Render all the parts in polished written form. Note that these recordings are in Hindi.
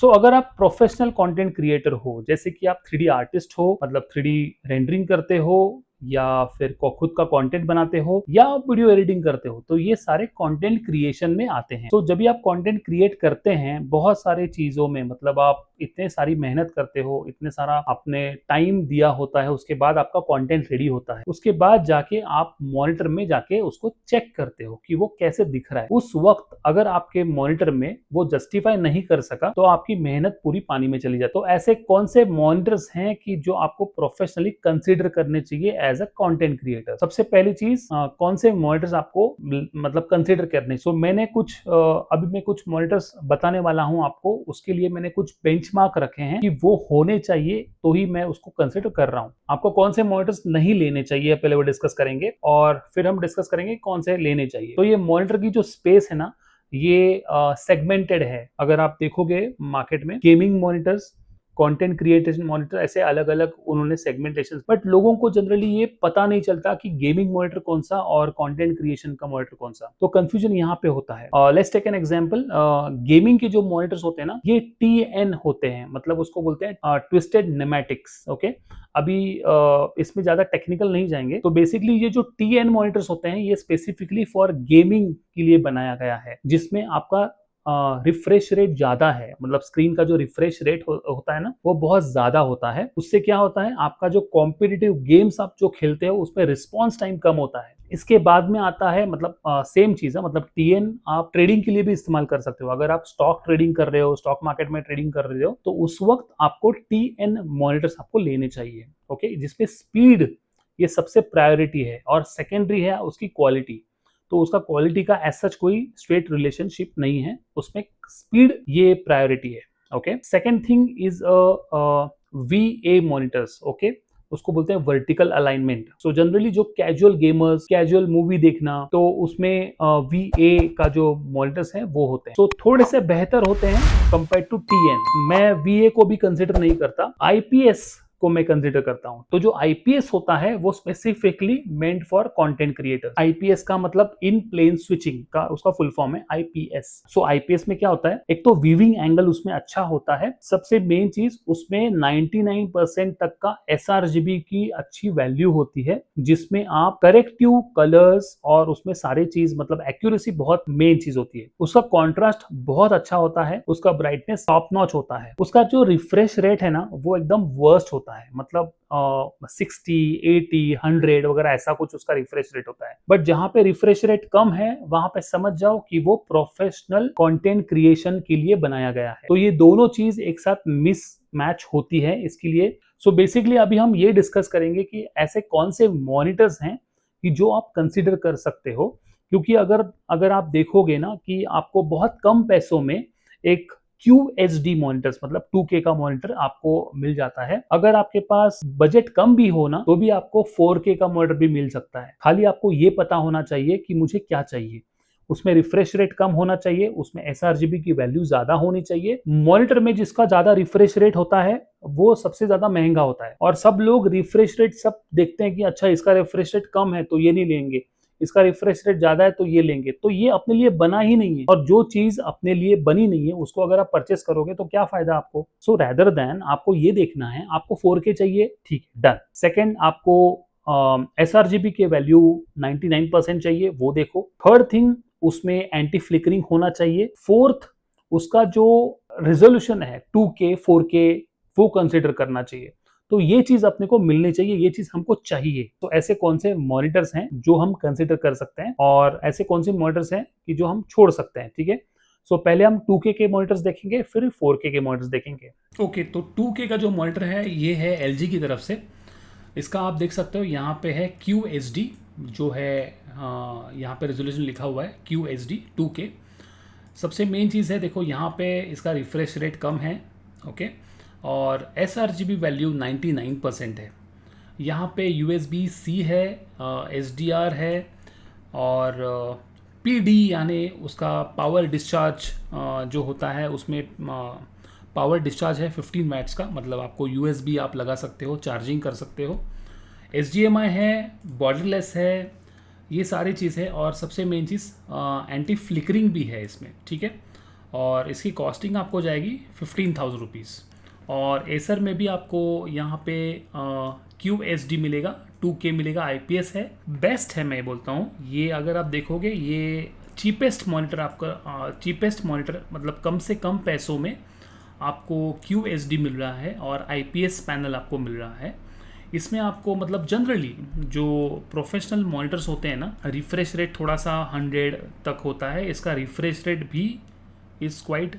अगर आप प्रोफेशनल कंटेंट क्रिएटर हो, जैसे कि आप 3D आर्टिस्ट हो, मतलब 3D रेंडरिंग करते हो या फिर खुद का कंटेंट बनाते हो या आप वीडियो एडिटिंग करते हो, तो ये सारे कंटेंट क्रिएशन में आते हैं। जब भी आप कंटेंट क्रिएट करते हैं बहुत सारे चीज़ों में, मतलब आप इतने सारी मेहनत करते हो, इतने सारा आपने टाइम दिया होता है, उसके बाद आपका कंटेंट रेडी होता है। उसके बाद जाके आप मॉनिटर में जाके उसको चेक करते हो कि वो कैसे दिख रहा है। उस वक्त अगर आपके मॉनिटर में वो जस्टिफाई नहीं कर सका तो आपकी मेहनत पूरी पानी में चली जाती। तो ऐसे कौन से मॉनिटर्स हैं कि जो आपको प्रोफेशनली कंसीडर करने चाहिए एज अ कंटेंट क्रिएटर? सबसे पहली चीज, कौन से मॉनिटर्स आपको मतलब कंसीडर करने। मैंने कुछ अभी मैं कुछ मॉनिटर्स बताने वाला हूं आपको, उसके लिए मैंने कुछ बेंचमार्क रखे हैं कि वो होने चाहिए, तो ही मैं उसको कंसीडर कर रहा हूं। आपको कौन से मॉनिटर्स नहीं लेने चाहिए पहले वो डिस्कस करेंगे, और फिर हम डिस्कस करेंगे कौन से लेने चाहिए। तो ये मॉनिटर की जो स्पेस है ना, ये सेगमेंटेड है। अगर आप देखोगे मार्केट में gaming monitors, content creation monitor, ऐसे अलग अलग उन्होंने सेगमेंटेशन, बट लोगों को जनरली ये पता नहीं चलता कि गेमिंग मॉनिटर कौन सा और कंटेंट क्रिएशन का मॉनिटर कौन सा। तो कंफ्यूजन यहाँ पे होता है। Let's take an example. Gaming के जो मॉनिटर्स होते हैं ना, ये TN होते हैं, मतलब उसको बोलते हैं ट्विस्टेड नेमेटिक्स। ओके, अभी इसमें ज्यादा टेक्निकल नहीं जाएंगे। तो बेसिकली ये जो TN मॉनिटर्स होते हैं ये स्पेसिफिकली फॉर गेमिंग के लिए बनाया गया है, जिसमें आपका रिफ्रेश रेट ज्यादा है, मतलब स्क्रीन का जो रिफ्रेश रेट होता है ना, वो बहुत ज्यादा होता है। उससे क्या होता है, आपका जो कॉम्पिटिटिव गेम्स आप जो खेलते हो उसमें रिस्पॉन्स टाइम कम होता है। इसके बाद में आता है, मतलब सेम चीज है, मतलब TN आप ट्रेडिंग के लिए भी इस्तेमाल कर सकते हो। अगर आप स्टॉक ट्रेडिंग कर रहे हो, स्टॉक मार्केट में ट्रेडिंग कर रहे हो, तो उस वक्त आपको TN मॉनिटर्स आपको लेने चाहिए। ओके, जिसपे स्पीड ये सबसे प्रायोरिटी है, और सेकेंडरी है उसकी क्वालिटी। तो उसका क्वालिटी का एज सच कोई स्ट्रेट रिलेशनशिप नहीं है, उसमें स्पीड ये प्रायोरिटी है। Okay, second thing is VA monitors. Okay, उसको बोलते हैं वर्टिकल अलाइनमेंट। जनरली जो कैजुअल गेमर्स, कैजुअल मूवी देखना, तो उसमें VA का जो मॉनिटर्स हैं वो होते हैं, थोड़े से बेहतर होते हैं कंपेयर टू TN। मैं VA को भी कंसिडर नहीं करता, IPS को मैं कंसीडर करता हूं। तो जो आईपीएस होता है वो specifically meant for content creator. IPS का मतलब इन प्लेन स्विचिंग का उसका फुल फॉर्म है आईपीएस। आईपीएस में क्या होता है, एक तो वीविंग एंगल उसमें अच्छा होता है, सबसे मेन चीज उसमें 99% तक का एसआरजीबी की अच्छी वैल्यू होती है, जिसमें आप करेक्टिव कलर्स और उसमें सारे चीज, मतलब एक्यूरेसी बहुत मेन चीज होती है। उसका कॉन्ट्रास्ट बहुत अच्छा होता है, उसका ब्राइटनेस टॉप नॉच होता है, उसका जो रिफ्रेश रेट है ना वो एकदम वर्स्ट होता है, मतलब 60, 80, 100 वगैरह ऐसा कुछ उसका रिफ्रेश रेट होता है। बट जहां पे रिफ्रेश रेट कम है वहां पे समझ जाओ कि वो प्रोफेशनल कंटेंट क्रिएशन के लिए बनाया गया है। तो ये दोनों चीज एक साथ मिस मैच होती है इसके लिए। बेसिकली अभी हम ये डिस्कस करेंगे कि ऐसे कौन से मॉनिटर्स हैं कि जो आप कंसिडर कर सकते हो, क्योंकि अगर अगर आप देखोगे ना कि आपको बहुत कम पैसों में एक QHD मॉनिटर्स, मतलब 2K का मॉनिटर आपको मिल जाता है। अगर आपके पास बजट कम भी हो ना, तो भी आपको 4K का मॉनिटर भी मिल सकता है। खाली आपको ये पता होना चाहिए कि मुझे क्या चाहिए। उसमें रिफ्रेश रेट कम होना चाहिए, उसमें एसआरजीबी की वैल्यू ज्यादा होनी चाहिए। मॉनिटर में जिसका ज्यादा रिफ्रेश रेट होता है वो सबसे ज्यादा महंगा होता है, और सब लोग रिफ्रेश रेट सब देखते हैं कि अच्छा इसका रिफ्रेश रेट कम है तो ये नहीं लेंगे, इसका रिफ्रेश रेट ज्यादा है तो ये लेंगे। तो ये अपने लिए बना ही नहीं है, और जो चीज अपने लिए बनी नहीं है उसको अगर आप परचेस करोगे तो क्या फायदा आपको। रैदर देन आपको ये देखना है, आपको 4K चाहिए, ठीक है, डन। सेकेंड, आपको एसआरजीबी के वैल्यू 99% चाहिए, वो देखो। थर्ड थिंग, उसमें एंटी फ्लिकरिंग होना चाहिए। फोर्थ, उसका जो रेजोल्यूशन है 2K 4K वो कंसिडर करना चाहिए। तो ये चीज अपने को मिलनी चाहिए, ये चीज हमको चाहिए। तो ऐसे कौन से मॉनिटर्स हैं जो हम कंसिडर कर सकते हैं, और ऐसे कौन से मॉनिटर्स हैं कि जो हम छोड़ सकते हैं, ठीक है। पहले हम 2K के मॉनिटर्स देखेंगे, फिर 4K के मॉनिटर्स देखेंगे। ओके, तो 2K का जो मॉनिटर है ये है LG की तरफ से। इसका आप देख सकते हो यहाँ पे है QHD जो है, यहाँ पे रेजोल्यूशन लिखा हुआ है QHD 2K। सबसे मेन चीज़ है, देखो यहाँ पे इसका रिफ्रेश रेट कम है। ओके, और एसआरजीबी वैल्यू 99% है। यहाँ पे USB-C है, SDR है, और PD यानी उसका पावर डिस्चार्ज जो होता है उसमें पावर डिस्चार्ज है 15 वैट्स का, मतलब आपको USB आप लगा सकते हो, चार्जिंग कर सकते हो। HDMI है, बॉर्डरलेस है, ये सारी चीज़ है, और सबसे मेन चीज़ एंटी फ्लिकरिंग भी है इसमें, ठीक है। और इसकी कॉस्टिंग आपको जाएगी 15,000 रुपीज़। और एसर में भी आपको यहाँ पे QHD मिलेगा, 2K मिलेगा, IPS है, बेस्ट है मैं बोलता हूँ ये। अगर आप देखोगे ये चीपेस्ट मॉनिटर आपका, चीपेस्ट मॉनिटर मतलब कम से कम पैसों में आपको QHD मिल रहा है और IPS पैनल आपको मिल रहा है। इसमें आपको मतलब जनरली जो प्रोफेशनल मॉनिटर्स होते हैं ना, रिफ्रेश रेट थोड़ा सा 100 तक होता है, इसका रिफ्रेश रेट भी इज़ क्वाइट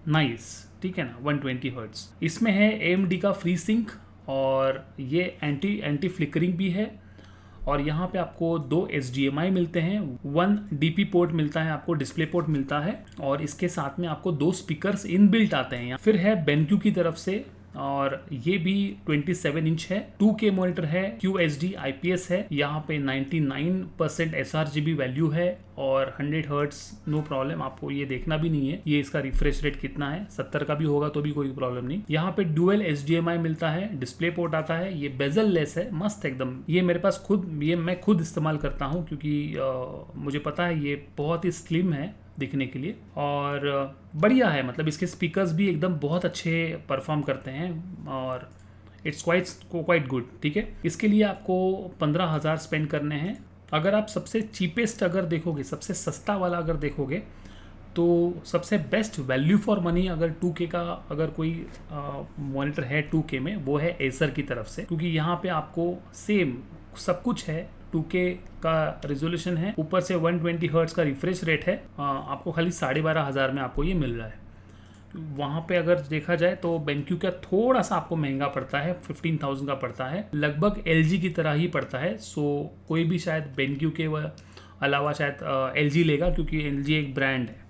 नाइस, ठीक है ना, 120 हर्ट्ज। इसमें है AMD का फ्री सिंक और ये एंटी फ्लिकरिंग भी है। और यहाँ पे आपको 2 HDMI मिलते हैं, 1 DP पोर्ट मिलता है, आपको डिस्प्ले पोर्ट मिलता है, और इसके साथ में आपको 2 स्पीकर्स इनबिल्ट आते हैं। फिर है BenQ की तरफ से, और ये भी 27 इंच है, 2K मॉनिटर है, QHD IPS है, यहाँ पे 99% sRGB वैल्यू है और 100 हर्ट्ज नो प्रॉब्लम। आपको ये देखना भी नहीं है ये इसका रिफ्रेश रेट कितना है, 70 का भी होगा तो भी कोई प्रॉब्लम नहीं। यहाँ पे डुअल HDMI मिलता है, डिस्प्ले पोर्ट आता है, ये बेजल लेस है, मस्त एकदम। ये मेरे पास मैं खुद इस्तेमाल करता हूँ क्योंकि मुझे पता है ये बहुत ही स्लिम है दिखने के लिए और बढ़िया है। मतलब इसके स्पीकर्स भी एकदम बहुत अच्छे परफॉर्म करते हैं और इट्स क्वाइट गुड, ठीक है। इसके लिए आपको 15,000 स्पेंड करने हैं। अगर आप सबसे चीपेस्ट अगर देखोगे, सबसे सस्ता वाला अगर देखोगे, तो सबसे बेस्ट वैल्यू फॉर मनी अगर 2K का अगर कोई मॉनिटर है 2K में, वो है एसर की तरफ से, क्योंकि यहाँ पे आपको सेम सब कुछ है, 2K का रेजोल्यूशन है, ऊपर से 120 हर्ट्ज का रिफ्रेश रेट है, आपको खाली 12,500 में आपको ये मिल रहा है। वहाँ पे अगर देखा जाए तो BenQ का थोड़ा सा आपको महंगा पड़ता है, 15,000 का पड़ता है, लगभग LG की तरह ही पड़ता है। सो कोई भी शायद BenQ के अलावा शायद LG लेगा, क्योंकि LG एक ब्रांड है।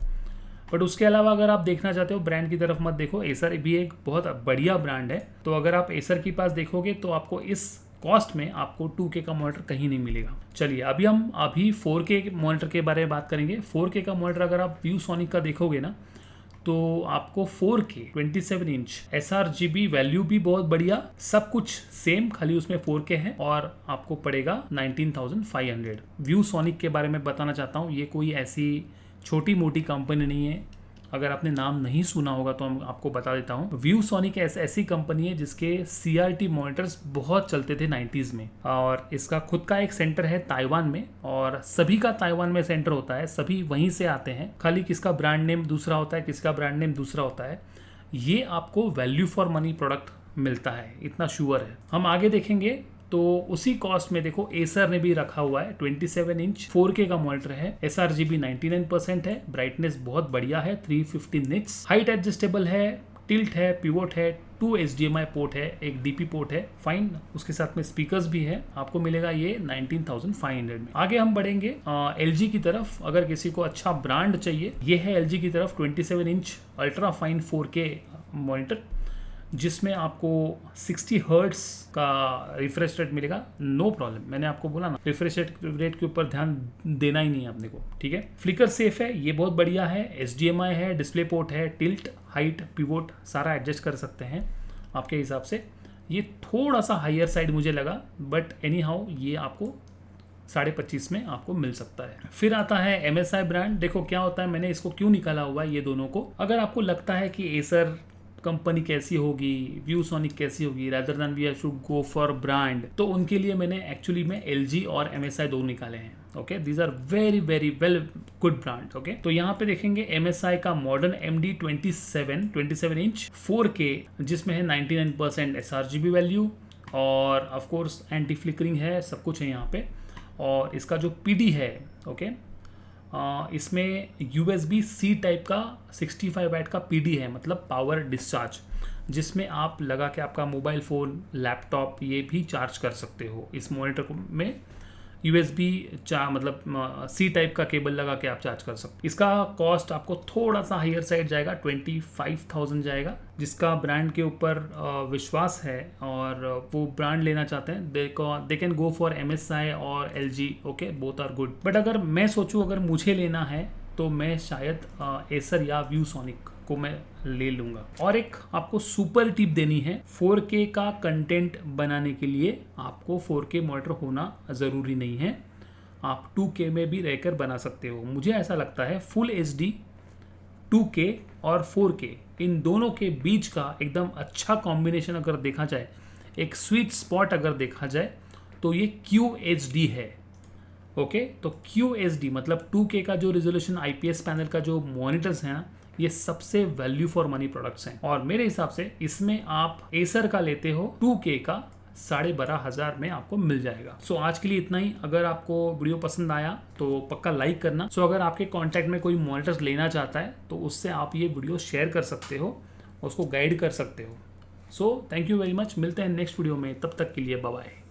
बट उसके अलावा अगर आप देखना चाहते हो ब्रांड की तरफ मत देखो, एसर भी एक बहुत बढ़िया ब्रांड है। तो अगर आप एसर के पास देखोगे तो आपको इस कॉस्ट में आपको 2K का मॉनिटर कहीं नहीं मिलेगा। चलिए अभी 4K मॉनिटर के बारे में बात करेंगे। 4K का मॉनिटर अगर आप ViewSonic का देखोगे ना, तो आपको 4K 27 इंच sRGB वैल्यू भी बहुत बढ़िया, सब कुछ सेम, खाली उसमें 4K है, और आपको पड़ेगा 19,500। ViewSonic के बारे में बताना चाहता हूँ, ये कोई ऐसी छोटी मोटी कंपनी नहीं है। अगर आपने नाम नहीं सुना होगा तो हम आपको बता देता हूँ। ViewSonic ऐसी कंपनी है जिसके CRT मॉनिटर्स बहुत चलते थे 90s में, और इसका खुद का एक सेंटर है ताइवान में, और सभी का ताइवान में सेंटर होता है, सभी वहीं से आते हैं, खाली किसका ब्रांड नेम दूसरा होता है, किसका ब्रांड नेम दूसरा होता है। ये आपको वैल्यू फॉर मनी प्रोडक्ट मिलता है, इतना श्योर है। हम आगे देखेंगे तो उसी कॉस्ट में देखो एसर ने भी रखा हुआ है, 27 इंच 4K का मॉनिटर है, sRGB 99% है, ब्राइटनेस बहुत बढ़िया है, 350 निट्स, हाइट एडजस्टेबल है, टिल्ट है, पिवोट है, 2 HDMI पोर्ट है, एक DP पोर्ट है, फाइन। उसके साथ में स्पीकर्स भी है, आपको मिलेगा ये 19,500 में। आगे हम बढ़ेंगे LG की तरफ। अगर किसी को अच्छा ब्रांड चाहिए, ये है LG की तरफ 27 inch ultra fine 4K monitor, जिसमें आपको 60 हर्ट्ज का रिफ्रेश रेट मिलेगा, नो प्रॉब्लम। मैंने आपको बोला ना, रिफ्रेश रेट के ऊपर ध्यान देना ही नहीं है अपने को, ठीक है। फ्लिकर सेफ है, ये बहुत बढ़िया है, HDMI है, डिस्प्ले पोर्ट है, टिल्ट, हाइट, पिवोट सारा एडजस्ट कर सकते हैं आपके हिसाब से। ये थोड़ा सा हायर साइड मुझे लगा, बट एनी हाउ ये आपको 25,500 में आपको मिल सकता है। फिर आता है MSI ब्रांड। देखो क्या होता है, मैंने इसको क्यों निकाला हुआ है ये दोनों को। अगर आपको लगता है कि एसर कंपनी कैसी होगी, ViewSonic कैसी होगी, rather than we have to go for brand, तो उनके लिए मैंने एक्चुअली में LG और MSI दो निकाले हैं। Okay, these are very very well good brand. Okay, तो यहाँ पे देखेंगे MSI का मॉडर्न MD 27 इंच 4K, जिसमें है 99% sRGB वैल्यू, और ऑफ कोर्स एंटी फ्लिकरिंग है, सब कुछ है यहाँ पे। और इसका जो PD है, ओके, इसमें USB-C टाइप का 65 वाट का PD है, मतलब पावर डिस्चार्ज, जिसमें आप लगा के आपका मोबाइल फ़ोन, लैपटॉप ये भी चार्ज कर सकते हो। इस मॉनिटर में मतलब C टाइप का केबल लगा के आप चार्ज कर सकते हो। इसका कॉस्ट आपको थोड़ा सा हायर साइड जाएगा, 25,000 जाएगा। जिसका ब्रांड के ऊपर विश्वास है और वो ब्रांड लेना चाहते हैं, they can go for MSI और LG। Okay, both are good. But अगर मैं सोचूं अगर मुझे लेना है तो मैं शायद एसर या ViewSonic को मैं ले लूँगा। और एक आपको सुपर टिप देनी है, 4K का कंटेंट बनाने के लिए आपको 4K मॉनिटर होना ज़रूरी नहीं है, आप 2K में भी रहकर बना सकते हो। मुझे ऐसा लगता है फुल HD 2K और 4K इन दोनों के बीच का एकदम अच्छा कॉम्बिनेशन अगर देखा जाए, एक स्वीट स्पॉट अगर देखा जाए, तो ये QHD है। ओके, तो QHD मतलब 2K का जो रिजोल्यूशन IPS पैनल का जो मॉनिटर्स हैं, ये सबसे वैल्यू फॉर मनी प्रोडक्ट्स हैं। और मेरे हिसाब से इसमें आप एसर का लेते हो 2K का 12,500 में आपको मिल जाएगा। सो आज के लिए इतना ही। अगर आपको वीडियो पसंद आया तो पक्का लाइक करना। सो अगर आपके कॉन्टैक्ट में कोई मॉनिटर्स लेना चाहता है तो उससे आप ये वीडियो शेयर कर सकते हो, उसको गाइड कर सकते हो। So thank you very much, मिलते हैं नेक्स्ट वीडियो में, तब तक के लिए बाय बाय।